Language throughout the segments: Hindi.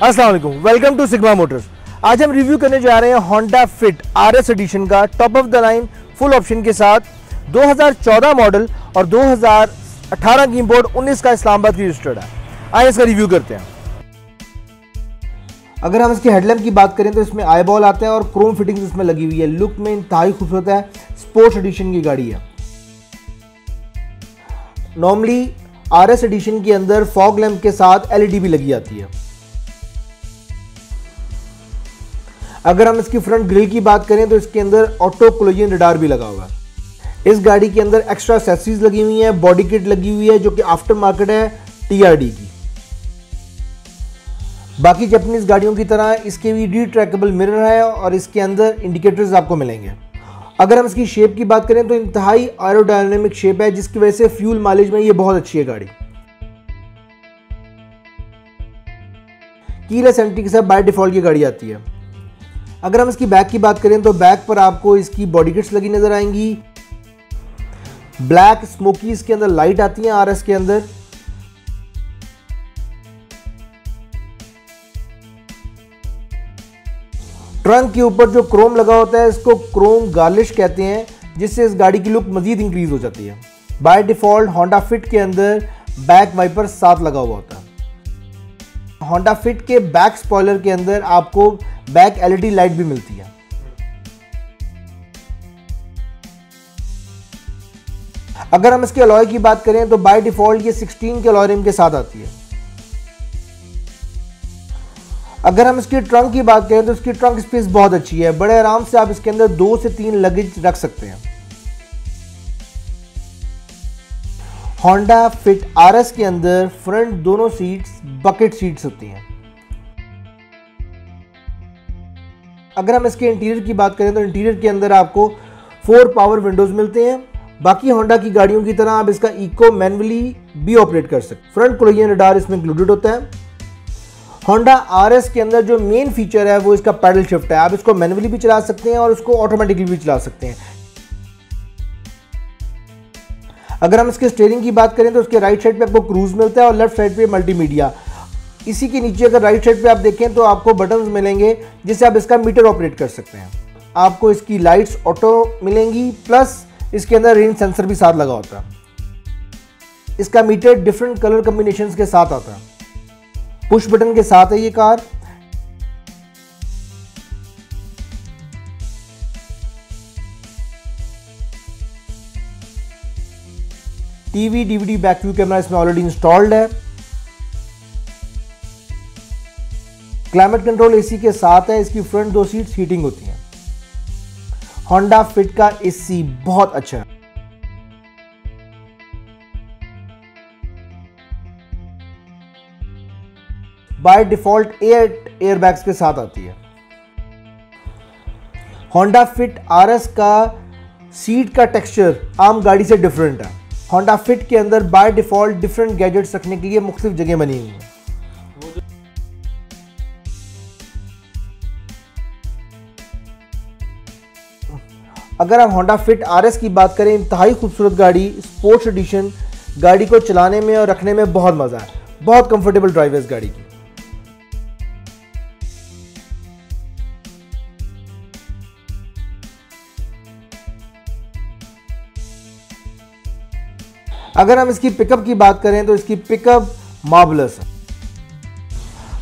अस्सलाम वालेकुम, वेलकम टू सिग्मा मोटर्स। आज हम रिव्यू करने जा रहे हैं होंडा फिट आरएस एडिशन का top of the line full option के साथ 2014 मॉडल और 2018 की इंपोर्ट 19 का इस्लामाबाद की रजिस्टर्ड है। आइए इसका रिव्यू करते हैं। अगर हम इसके हेडलैम्प की बात करें तो इसमें आई बॉल आता है और क्रोम फिटिंग्स इसमें लगी हुई है। लुक में इंतहाई खूबसूरत है, स्पोर्ट्स एडिशन की गाड़ी है। नॉर्मली आरएस एडिशन के अंदर फॉग लैंप के साथ एलईडी भी लगी आती है। अगर हम इसकी फ्रंट ग्रिल की बात करें तो इसके अंदर ऑटो कोलिजन रडार भी लगा हुआ है। इस गाड़ी के अंदर एक्स्ट्रा एक्सेसरीज लगी हुई है, बॉडी किट लगी हुई है जो कि आफ्टर मार्केट है टीआरडी की। बाकी जापानीज गाड़ियों की तरह इसके भी रिट्रैक्टेबल मिरर है और इसके अंदर इंडिकेटर्स आपको मिलेंगे। अगर हम इसकी शेप की बात करें तो इंतहाई एरोडायनामिक शेप है, जिसकी वजह से फ्यूल माइलेज में ये बहुत अच्छी है गाड़ी। कीलेस एंट्री के साथ बाय डिफॉल्ट की गाड़ी आती है। अगर हम इसकी बैक की बात करें तो बैक पर आपको इसकी बॉडी किट्स लगी नजर आएंगी। ब्लैक स्मोकी इसके अंदर लाइट आती है आरएस के अंदर। ट्रंक के ऊपर जो क्रोम लगा होता है इसको क्रोम गार्लिश कहते हैं, जिससे इस गाड़ी की लुक मजीद इंक्रीज हो जाती है। बाय डिफॉल्ट होंडा फिट के अंदर बैक वाइपर साथ लगा हुआ होता है। होंडा फिट के बैक स्पॉइलर के अंदर आपको बैक एलईडी लाइट भी मिलती है। अगर हम इसके अलॉय की बात करें तो बाय डिफॉल्ट ये 16 के अलॉय रिम के साथ आती है। अगर हम इसकी ट्रंक की बात करें तो इसकी ट्रंक स्पेस बहुत अच्छी है। बड़े आराम से आप इसके अंदर 2 से 3 लगेज रख सकते हैं। होंडा फिट आरएस के अंदर फ्रंट दोनों सीट्स बकेट सीट्स होती हैं। अगर हम इसके इंटीरियर की बात करें तो इंटीरियर के अंदर आपको 4 पावर विंडोज मिलते हैं। बाकी होंडा की गाड़ियों की तरह आप इसका इको मैनुअली भी ऑपरेट कर सकते हैं। फ्रंट कोलिजन रडार इसमें इंक्लूडेड होता है। होंडा आरएस के अंदर जो मेन फीचर है वो इसका पैडल शिफ्ट है। आप इसको मैनुअली भी चला सकते हैं और इसको ऑटोमेटिकली भी चला सकते हैं। अगर हम इसके स्टीयरिंग की बात करें तो उसके राइट साइड पे आपको क्रूज मिलता है और लेफ्ट साइड पे मल्टीमीडिया। इसी के नीचे अगर राइट साइड पे आप देखें तो आपको बटन्स मिलेंगे जिससे आप इसका मीटर ऑपरेट कर सकते हैं। आपको इसकी लाइट्स ऑटो मिलेंगी, प्लस इसके अंदर रेन सेंसर भी साथ लगा होता है। इसका मीटर डिफरेंट कलर कॉम्बिनेशंस के साथ आता है। पुश बटन के साथ है ये car. TV DVD back view camera इसमें ऑलरेडी इंस्टॉल्ड है। क्लाइमेट कंट्रोल एसी के साथ है। इसकी फ्रंट 2 सीट्स हीटिंग होती हैं। होंडा फिट का एसी बहुत अच्छा है। बाय डिफॉल्ट 8 एयरबैग्स के साथ आती है। होंडा फिट आरएस का सीट का टेक्सचर आम गाड़ी से डिफरेंट है। होंडा फिट के अंदर बाय डिफॉल्ट डिफरेंट गैजेट्स रखने के लिए मुख्तलिफ जगह बनी हुई है। अगर हम होंडा फिट आरएस की बात करें, इंतहाई खूबसूरत गाड़ी, स्पोर्ट्स एडिशन। गाड़ी को चलाने में और रखने में बहुत मजा है। बहुत कंफर्टेबल ड्राइव है इस गाड़ी की। अगर हम इसकी पिकअप की बात करें तो इसकी पिकअप मार्वलस है।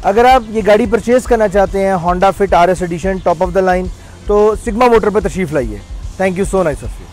अगर आप ये गाड़ी परचेज करना चाहते हैं Honda Fit RS edition top of the line, तो सिग्मा मोटर पर तशरीफ लाइए। Thank you so nice of you.